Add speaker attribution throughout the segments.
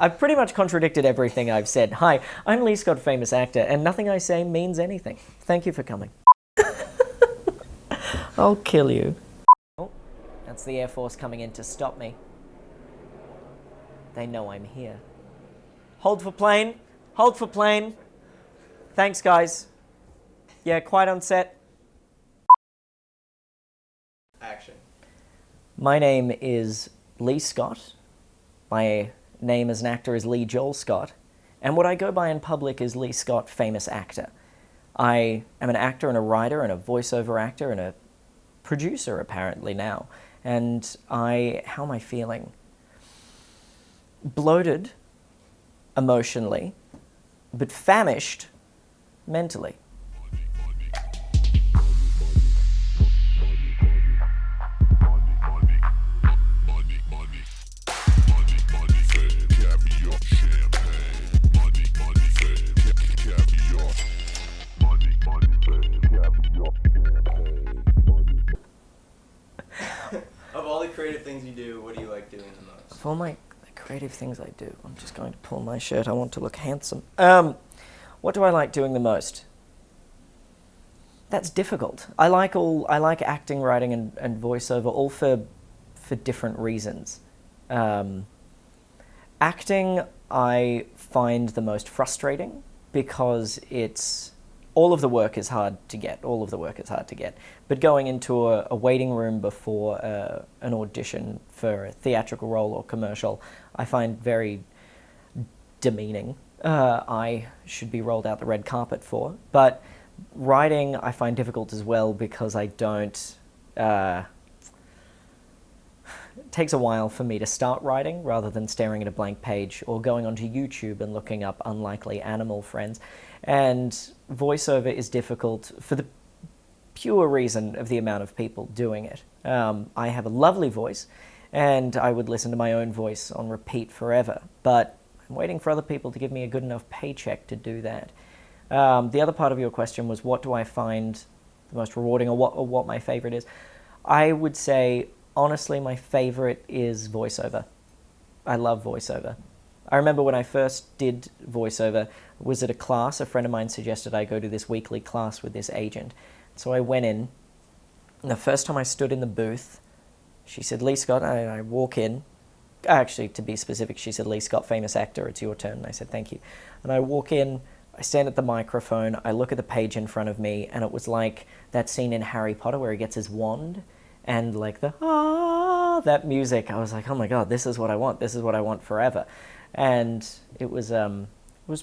Speaker 1: I've pretty much contradicted everything I've said. Hi, I'm Leigh Scott, famous actor, and nothing I say means anything. Thank you for coming. I'll kill you. Oh, that's the Air Force coming in to stop me. They know I'm here. Hold for plane. Hold for plane. Thanks, guys. Yeah, quiet on set.
Speaker 2: Action.
Speaker 1: My name is Leigh Scott. My name as an actor is Leigh Joel Scott. And what I go by in public is Leigh Scott, famous actor. I am an actor and a writer and a voiceover actor and a producer, apparently, now. And how am I feeling? Bloated, emotionally, but famished, mentally.
Speaker 2: Of all the creative things you do, what do you like doing the most?
Speaker 1: Of all the creative things I do, I'm just going to pull my shirt. I want to look handsome. What do I like doing the most? That's difficult. I like acting, writing, and voiceover, all for different reasons. Acting, I find the most frustrating because all of the work is hard to get. But going into a waiting room before an audition for a theatrical role or commercial, I find very demeaning. I should be rolled out the red carpet for. But writing I find difficult as well because I don't... it takes a while for me to start writing rather than staring at a blank page or going onto YouTube and looking up unlikely animal friends. And voiceover is difficult for the pure reason of the amount of people doing it. I have a lovely voice, and I would listen to my own voice on repeat forever, but I'm waiting for other people to give me a good enough paycheck to do that. The other part of your question was, what do I find the most rewarding, or what my favorite is? I would say, honestly, my favorite is voiceover. I love voiceover. I remember when I first did voiceover, was at a class. A friend of mine suggested I go to this weekly class with this agent. So I went in, and the first time I stood in the booth, she said, Leigh Scott, I walk in. Actually, to be specific, she said, Leigh Scott, famous actor, it's your turn. And I said, thank you. And I walk in, I stand at the microphone, I look at the page in front of me, and it was like that scene in Harry Potter where he gets his wand, and like that music. I was like, oh my God, this is what I want. This is what I want forever. And it was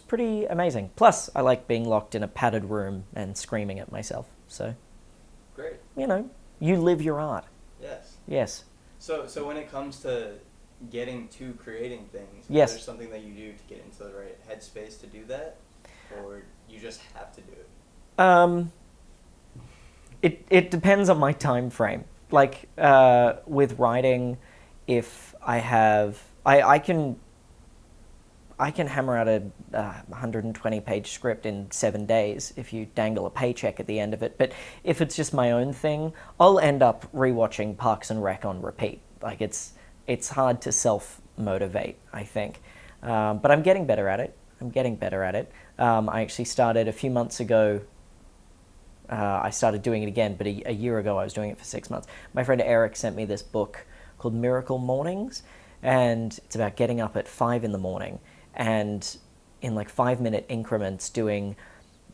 Speaker 1: pretty amazing. Plus, I like being locked in a padded room and screaming at myself. So,
Speaker 2: great.
Speaker 1: You live your art.
Speaker 2: Yes.
Speaker 1: Yes.
Speaker 2: So when it comes to getting to creating things,
Speaker 1: yes,
Speaker 2: is there something that you do to get into the right headspace to do that, or you just have to do it?
Speaker 1: It depends on my time frame. Like with writing, if I have, I can hammer out a 120-page script in 7 days if you dangle a paycheck at the end of it. But if it's just my own thing, I'll end up rewatching Parks and Rec on repeat. Like it's hard to self-motivate, I think. But I'm getting better at it. I actually started a few months ago. I started doing it again, but a year ago I was doing it for 6 months. My friend Eric sent me this book called Miracle Mornings, and it's about getting up at 5 in the morning and in like 5-minute increments doing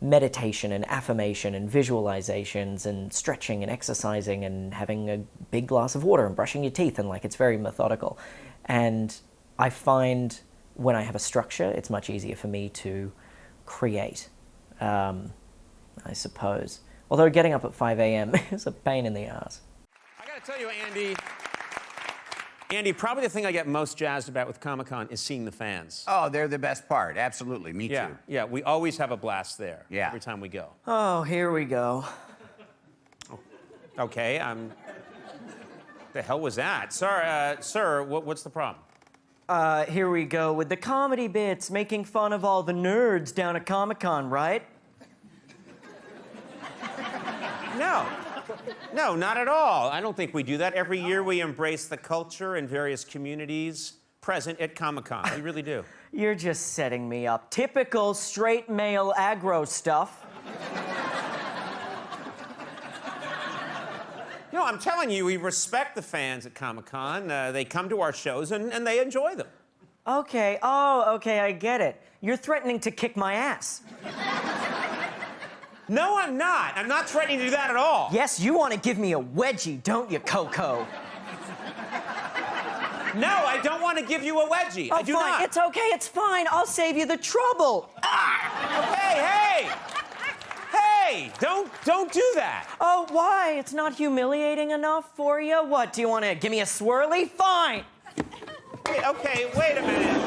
Speaker 1: meditation and affirmation and visualizations and stretching and exercising and having a big glass of water and brushing your teeth, and like it's very methodical. And I find when I have a structure, it's much easier for me to create, I suppose. Although getting up at 5 a.m. is a pain in the ass.
Speaker 3: I gotta tell you, Andy, probably the thing I get most jazzed about with ComicCon is seeing the fans.
Speaker 4: Oh, they're the best part. Absolutely. Me too.
Speaker 3: Yeah, we always have a blast there.
Speaker 4: Yeah.
Speaker 3: Every time we go.
Speaker 1: Oh, here we go.
Speaker 3: Okay, the hell was that? Sir, what's the problem?
Speaker 1: Here we go with the comedy bits, making fun of all the nerds down at ComicCon, right?
Speaker 3: No, not at all. I don't think we do that. Every year we embrace the culture in various communities present at ComicCon. We really do.
Speaker 1: You're just setting me up. Typical straight male aggro stuff.
Speaker 3: You know, I'm telling you, we respect the fans at Comic-Con. They come to our shows and they enjoy them.
Speaker 1: Okay, okay, I get it. You're threatening to kick my ass.
Speaker 3: No, I'm not. I'm not threatening to do that at all.
Speaker 1: Yes, you want to give me a wedgie, don't you, Coco?
Speaker 3: No, I don't want to give you a wedgie.
Speaker 1: Oh,
Speaker 3: I do
Speaker 1: fine.
Speaker 3: not.
Speaker 1: It's okay, it's fine. I'll save you the trouble.
Speaker 3: Hey! Hey, don't do that.
Speaker 1: Oh, why? It's not humiliating enough for you? What, do you want to give me a swirly? Fine.
Speaker 3: Okay, wait a minute.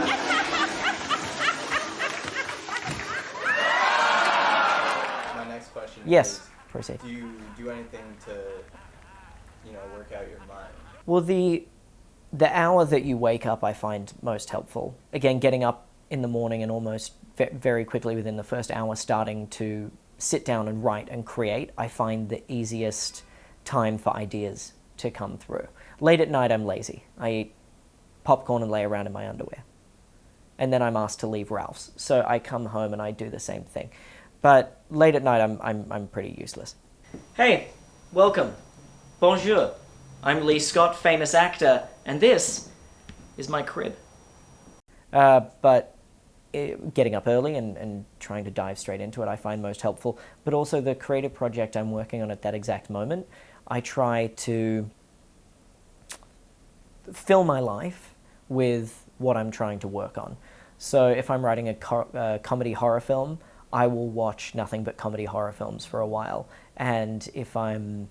Speaker 2: My next question
Speaker 1: Yes,
Speaker 2: is,
Speaker 1: proceed.
Speaker 2: do you do anything to, work out your mind?
Speaker 1: Well, the hour that you wake up I find most helpful. Again, getting up in the morning and almost very quickly within the first hour starting to sit down and write and create, I find the easiest time for ideas to come through. Late at night, I'm lazy. I eat popcorn and lay around in my underwear. And then I'm asked to leave Ralph's. So I come home and I do the same thing. But late at night, I'm pretty useless. Hey, welcome. Bonjour. I'm Leigh Scott, famous actor, and this is my crib. But getting up early and trying to dive straight into it, I find most helpful. But also the creative project I'm working on at that exact moment, I try to fill my life with what I'm trying to work on. So if I'm writing a comedy horror film, I will watch nothing but comedy horror films for a while. And if I'm...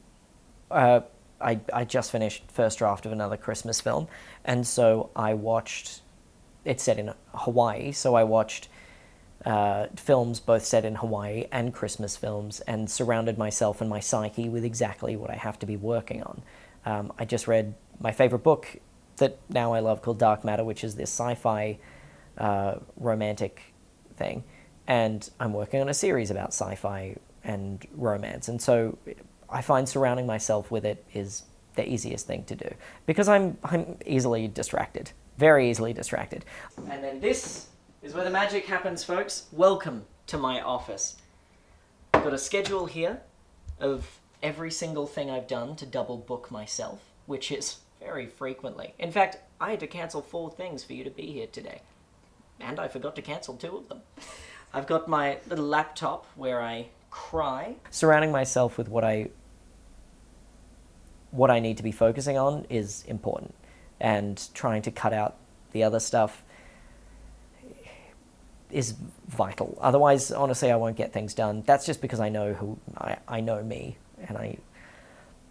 Speaker 1: I just finished first draft of another Christmas film, and so I watched... It's set in Hawaii, so I watched films both set in Hawaii and Christmas films and surrounded myself and my psyche with exactly what I have to be working on. I just read my favorite book that now I love called Dark Matter, which is this sci-fi romantic thing, and I'm working on a series about sci-fi and romance, and so I find surrounding myself with it is the easiest thing to do because I'm easily distracted. Very easily distracted. And then this is where the magic happens, folks. Welcome to my office. I've got a schedule here of every single thing I've done to double book myself, which is very frequently. In fact, I had to cancel 4 things for you to be here today. And I forgot to cancel 2 of them. I've got my little laptop where I cry. Surrounding myself with what I need to be focusing on is important. And trying to cut out the other stuff is vital. Otherwise, honestly, I won't get things done. That's just because I know I know me, and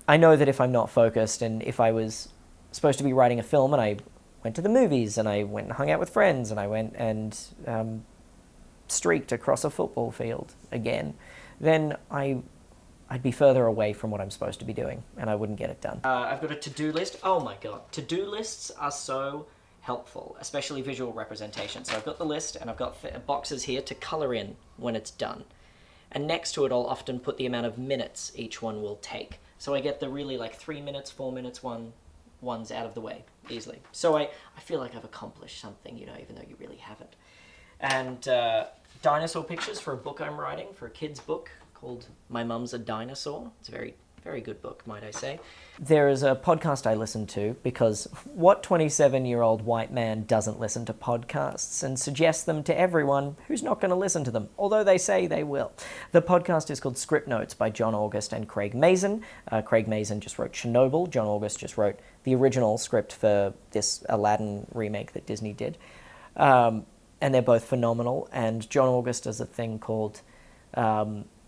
Speaker 1: I know that if I'm not focused, and if I was supposed to be writing a film, and I went to the movies, and I went and hung out with friends, and I went and streaked across a football field again, then I'd be further away from what I'm supposed to be doing, and I wouldn't get it done. I've got a to-do list. Oh my god. To-do lists are so helpful, especially visual representation. So I've got the list, and I've got boxes here to color in when it's done. And next to it, I'll often put the amount of minutes each one will take. So I get the really 3 minutes, 4 minutes ones out of the way easily. So I feel like I've accomplished something, even though you really haven't. And dinosaur pictures for a book I'm writing, for a kid's book, called My Mum's a Dinosaur. It's a very, very good book, might I say. There is a podcast I listen to because what 27-year-old white man doesn't listen to podcasts and suggests them to everyone who's not going to listen to them, although they say they will. The podcast is called Scriptnotes by John August and Craig Mazin. Craig Mazin just wrote Chernobyl. John August just wrote the original script for this Aladdin remake that Disney did. And they're both phenomenal. And John August does a thing called...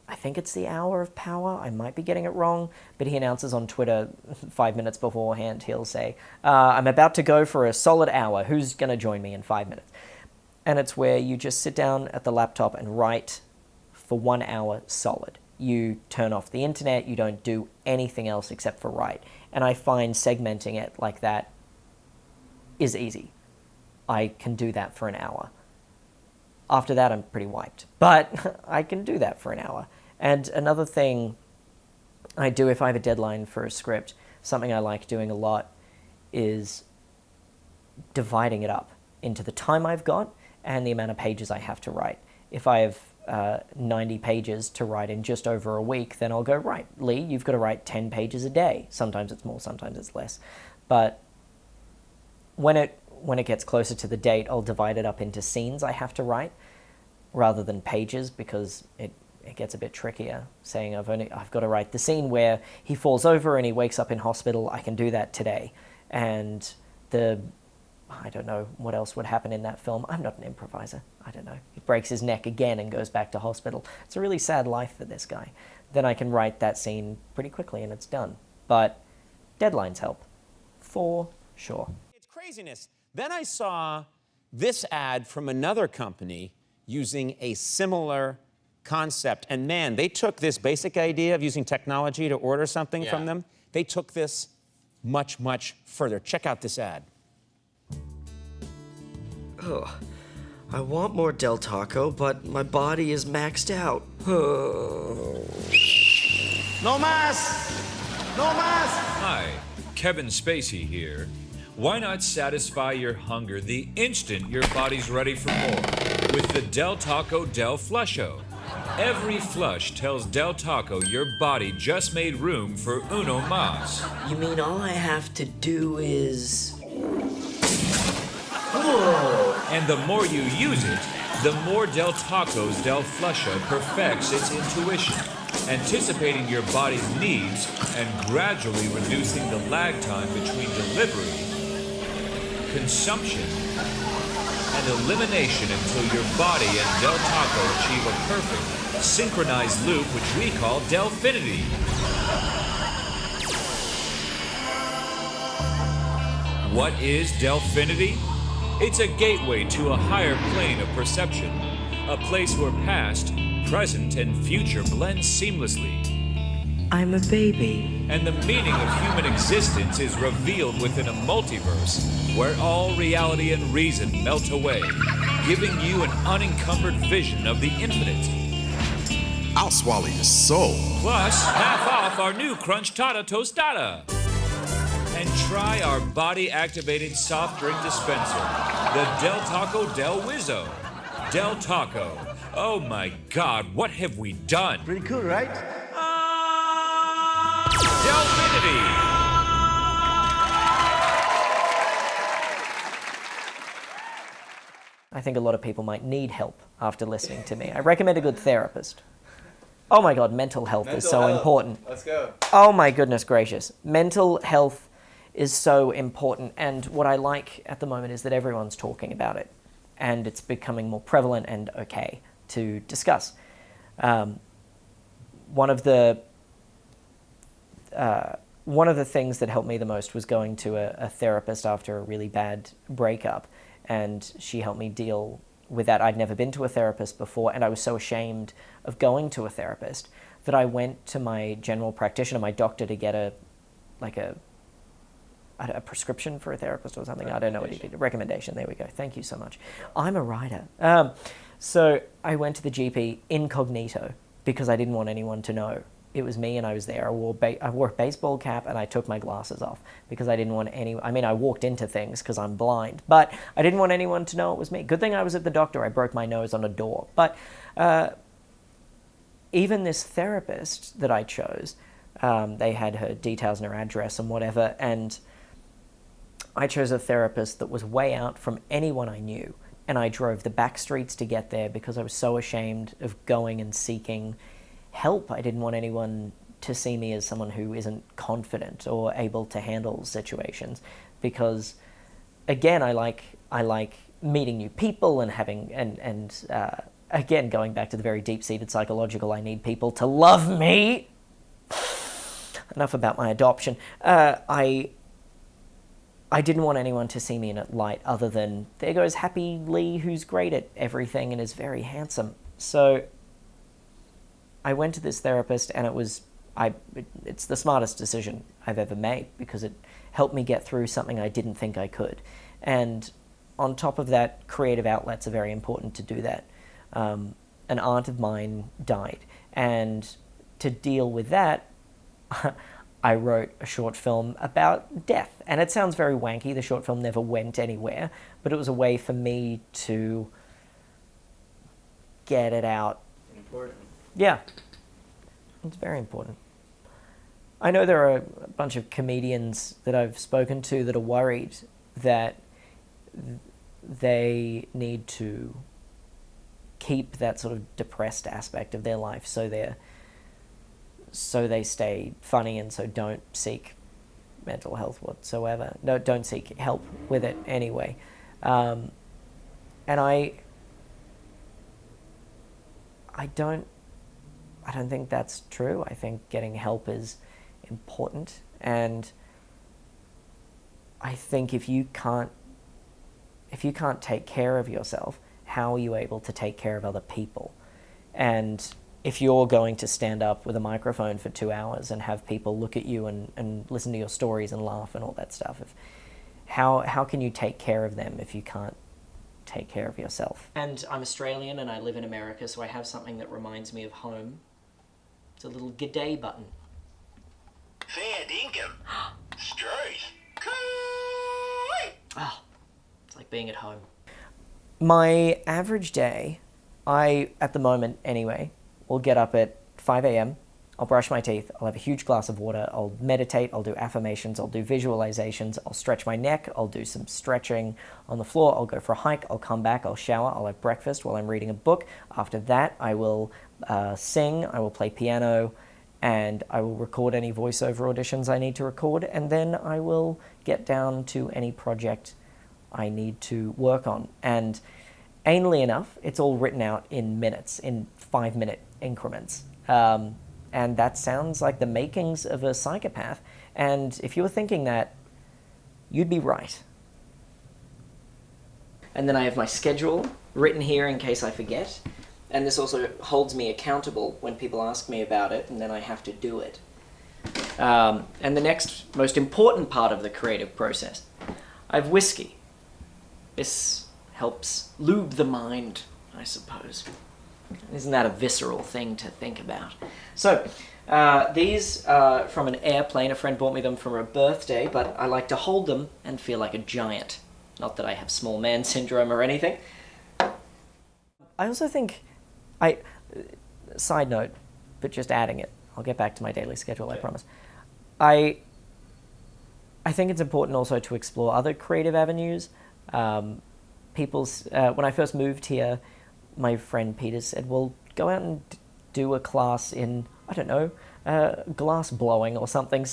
Speaker 1: I think it's the Hour of Power. I might be getting it wrong, but he announces on Twitter 5 minutes beforehand, he'll say, I'm about to go for a solid hour. Who's going to join me in 5 minutes? And it's where you just sit down at the laptop and write for 1 hour solid. You turn off the internet. You don't do anything else except for write. And I find segmenting it like that is easy. I can do that for an hour. After that, I'm pretty wiped. But I can do that for an hour. And another thing I do if I have a deadline for a script, something I like doing a lot, is dividing it up into the time I've got and the amount of pages I have to write. If I have 90 pages to write in just over a week, then I'll go, right, Leigh, you've got to write 10 pages a day. Sometimes it's more, sometimes it's less. But when it gets closer to the date, I'll divide it up into scenes I have to write rather than pages, because it gets a bit trickier. Saying I've got to write the scene where he falls over and he wakes up in hospital. I can do that today. And I don't know what else would happen in that film. I'm not an improviser. I don't know. He breaks his neck again and goes back to hospital. It's a really sad life for this guy. Then I can write that scene pretty quickly and it's done. But deadlines help. For sure.
Speaker 3: It's craziness. Then I saw this ad from another company using a similar concept. And man, they took this basic idea of using technology to order something from them. They took this much, much further. Check out this ad.
Speaker 5: Ugh. I want more Del Taco, but my body is maxed out. No más! No más!
Speaker 6: Hi, Kevin Spacey here. Why not satisfy your hunger the instant your body's ready for more with the Del Taco Del Flusho? Every flush tells Del Taco your body just made room for uno más.
Speaker 5: You mean all I have to do is...
Speaker 6: And the more you use it, the more Del Taco's Del Flusho perfects its intuition, anticipating your body's needs and gradually reducing the lag time between delivery, consumption, and elimination until your body and Del Taco achieve a perfect, synchronized loop which we call Delfinity. What is Delfinity? It's a gateway to a higher plane of perception, a place where past, present, and future blend seamlessly.
Speaker 5: I'm a baby.
Speaker 6: And the meaning of human existence is revealed within a multiverse where all reality and reason melt away, giving you an unencumbered vision of the infinite.
Speaker 7: I'll swallow your soul.
Speaker 6: Plus, half off our new Crunch Tada Tostada. And try our body-activated soft drink dispenser, the Del Taco Del Wizzo. Del Taco. Oh my God, what have we done?
Speaker 8: Pretty cool, right?
Speaker 6: Delfinity!
Speaker 1: I think a lot of people might need help after listening to me. I recommend a good therapist. Oh my God, mental health is so important.
Speaker 2: Let's go.
Speaker 1: Oh my goodness gracious. Mental health is so important, and what I like at the moment is that everyone's talking about it, and it's becoming more prevalent and okay to discuss. One of the things that helped me the most was going to a therapist after a really bad breakup, and she helped me deal with that. I'd never been to a therapist before, and I was so ashamed of going to a therapist that I went to my general practitioner, my doctor, to get a prescription for a therapist or something. I don't know what he did. A recommendation. There we go. Thank you so much. I'm a writer. So I went to the GP incognito because I didn't want anyone to know it was me and I was there. I wore a baseball cap and I took my glasses off because I didn't want I walked into things because I'm blind, but I didn't want anyone to know it was me. Good thing I was at the doctor. I broke my nose on a door. But even this therapist that I chose, they had her details and her address and whatever, and I chose a therapist that was way out from anyone I knew, and I drove the back streets to get there because I was so ashamed of going and seeking help. I didn't want anyone to see me as someone who isn't confident or able to handle situations, because again, I like meeting new people and having again, going back to the very deep-seated psychological, I need people to love me. Enough about my adoption. I didn't want anyone to see me in a light other than, there goes Happy Leigh, who's great at everything and is very handsome. So I went to this therapist, and it's the smartest decision I've ever made because it helped me get through something I didn't think I could. And on top of that, creative outlets are very important to do that. An aunt of mine died, and to deal with that, I wrote a short film about death. And it sounds very wanky. The short film never went anywhere, but it was a way for me to get it out.
Speaker 2: Important.
Speaker 1: Yeah. It's very important. I know there are a bunch of comedians that I've spoken to that are worried that they need to keep that sort of depressed aspect of their life so they stay funny and so don't seek mental health whatsoever. No, don't seek help with it anyway. And I don't think that's true. I think getting help is important, and I think if you can't take care of yourself, how are you able to take care of other people? And if you're going to stand up with a microphone for 2 hours and have people look at you and listen to your stories and laugh and all that stuff, how can you take care of them if you can't take care of yourself? And I'm Australian and I live in America, so I have something that reminds me of home. It's a little g'day button.
Speaker 8: Fair dinkum. Struth.
Speaker 1: Oh, it's like being at home. My average day, at the moment anyway, will get up at 5 a.m. I'll brush my teeth, I'll have a huge glass of water, I'll meditate, I'll do affirmations, I'll do visualizations, I'll stretch my neck, I'll do some stretching on the floor, I'll go for a hike, I'll come back, I'll shower, I'll have breakfast while I'm reading a book. After that, I will sing, I will play piano, and I will record any voiceover auditions I need to record, and then I will get down to any project I need to work on. And anally enough, it's all written out in minutes, in 5-minute increments. And that sounds like the makings of a psychopath. And if you were thinking that, you'd be right. And then I have my schedule written here in case I forget. And this also holds me accountable when people ask me about it, and then I have to do it. And the next most important part of the creative process, I have whiskey. This helps lube the mind, I suppose. Isn't that a visceral thing to think about? So, these are from an airplane. A friend bought me them for a birthday, but I like to hold them and feel like a giant. Not that I have small man syndrome or anything. I also think, side note, but just adding it. I'll get back to my daily schedule, I promise. I think it's important also to explore other creative avenues. When I first moved here, my friend Peter said, well, go out and do a class in, I don't know, glass blowing or something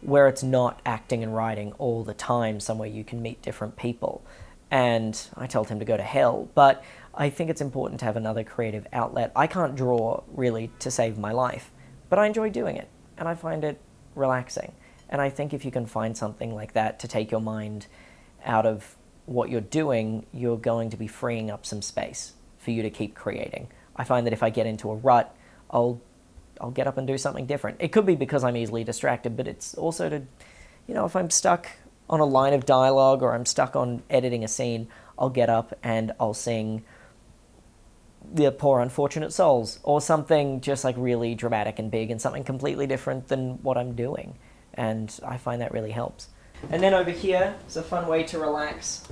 Speaker 1: where it's not acting and writing all the time, somewhere you can meet different people. And I told him to go to hell, but I think it's important to have another creative outlet. I can't draw, really, to save my life, but I enjoy doing it, and I find it relaxing. And I think if you can find something like that to take your mind out of what you're doing, you're going to be freeing up some space for you to keep creating. I find that if I get into a rut, I'll get up and do something different. It could be because I'm easily distracted, but it's also to, if I'm stuck on a line of dialogue or I'm stuck on editing a scene, I'll get up and I'll sing The Poor Unfortunate Souls or something just like really dramatic and big and something completely different than what I'm doing. And I find that really helps. And then over here is a fun way to relax.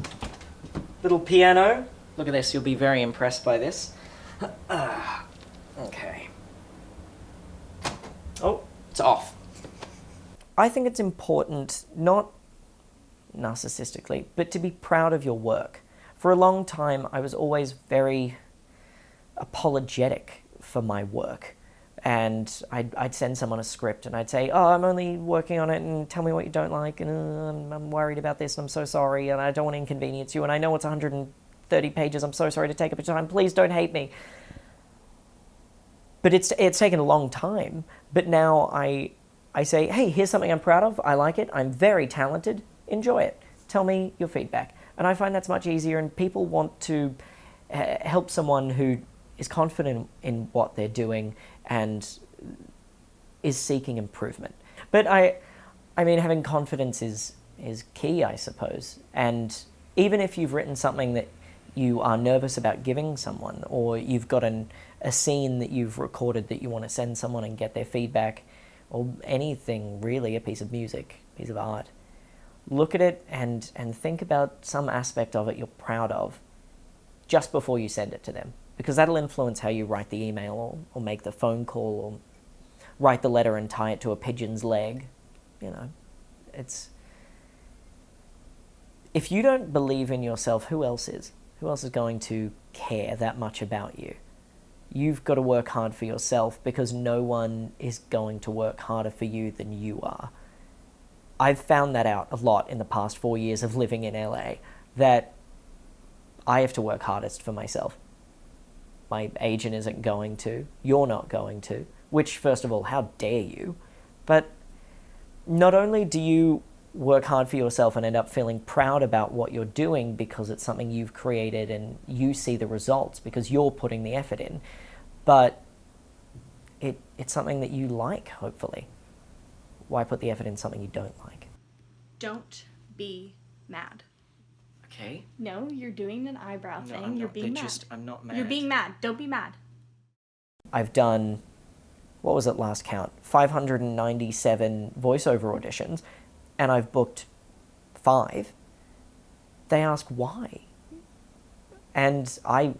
Speaker 1: Little piano. Look at this, you'll be very impressed by this. Okay. Oh, it's off. I think it's important, not narcissistically, but to be proud of your work. For a long time, I was always very apologetic for my work. And I'd send someone a script and I'd say, I'm only working on it and tell me what you don't like and I'm worried about this and I'm so sorry and I don't want to inconvenience you and I know it's 130 pages, I'm so sorry to take up your time, please don't hate me. But it's taken a long time, but now I say, hey, here's something I'm proud of, I like it, I'm very talented, enjoy it, tell me your feedback. And I find that's much easier, and people want to help someone who is confident in what they're doing and is seeking improvement. But I mean, having confidence is key, I suppose. And even if you've written something that you are nervous about giving someone, or you've got a scene that you've recorded that you want to send someone and get their feedback, or anything really, a piece of music, a piece of art. Look at it and think about some aspect of it you're proud of just before you send it to them, because that'll influence how you write the email or make the phone call or write the letter and tie it to a pigeon's leg. You know, it's... If you don't believe in yourself, who else is? Who else is going to care that much about you? You've got to work hard for yourself, because no one is going to work harder for you than you are. I've found that out a lot in the past 4 years of living in LA, that I have to work hardest for myself. My agent isn't going to. You're not going to. Which, first of all, how dare you? But not only do you work hard for yourself and end up feeling proud about what you're doing because it's something you've created and you see the results because you're putting the effort in, but it's something that you like, hopefully. Why put the effort in something you don't like?
Speaker 9: Don't be mad.
Speaker 5: Okay.
Speaker 9: No, you're doing an eyebrow thing.
Speaker 5: I'm
Speaker 9: you're
Speaker 5: not.
Speaker 9: being mad.
Speaker 5: I'm not mad.
Speaker 9: You're being mad. Don't be mad.
Speaker 1: I've done, what was it last count? 597 voiceover auditions, and I've booked 5. They ask why. And I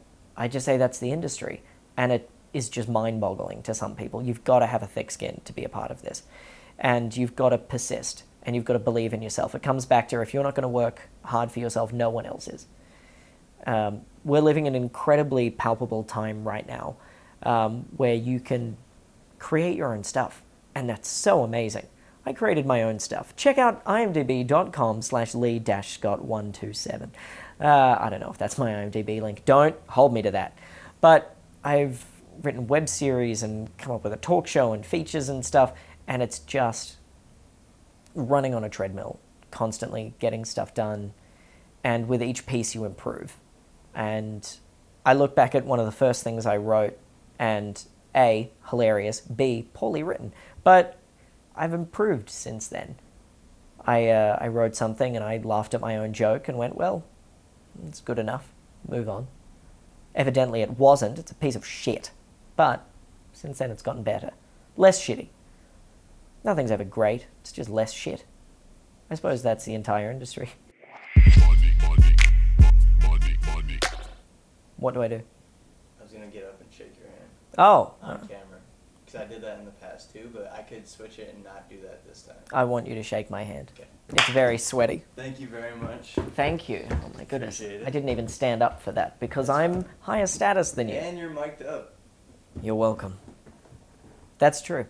Speaker 1: just say that's the industry. And it is just mind-boggling to some people. You've got to have a thick skin to be a part of this. And you've got to persist. And you've got to believe in yourself. It comes back to, if you're not going to work hard for yourself, no one else is. We're living in an incredibly palpable time right now, where you can create your own stuff. And that's so amazing. I created my own stuff. Check out imdbcom/Leigh-Scott127. I don't know if that's my IMDb link. Don't hold me to that. But I've written web series and come up with a talk show and features and stuff, and it's just running on a treadmill, constantly getting stuff done, and with each piece you improve. And I look back at one of the first things I wrote, and A, hilarious, B, poorly written, but I've improved since then. I wrote something and I laughed at my own joke and went, well, it's good enough, move on. Evidently it wasn't, it's a piece of shit, but since then it's gotten better. Less shitty. Nothing's ever great, it's just less shit. I suppose that's the entire industry. What do I do?
Speaker 2: I was going to get up and shake your hand
Speaker 1: Oh.
Speaker 2: on camera. Because I did that in the past too, but I could switch it and not do that this time.
Speaker 1: I want you to shake my hand.
Speaker 2: Okay.
Speaker 1: It's very sweaty.
Speaker 2: Thank you very much.
Speaker 1: Thank you. Oh my goodness.
Speaker 2: Appreciate it.
Speaker 1: I didn't even stand up for that because I'm higher status than you.
Speaker 2: And you're mic'd up.
Speaker 1: You're welcome. That's true.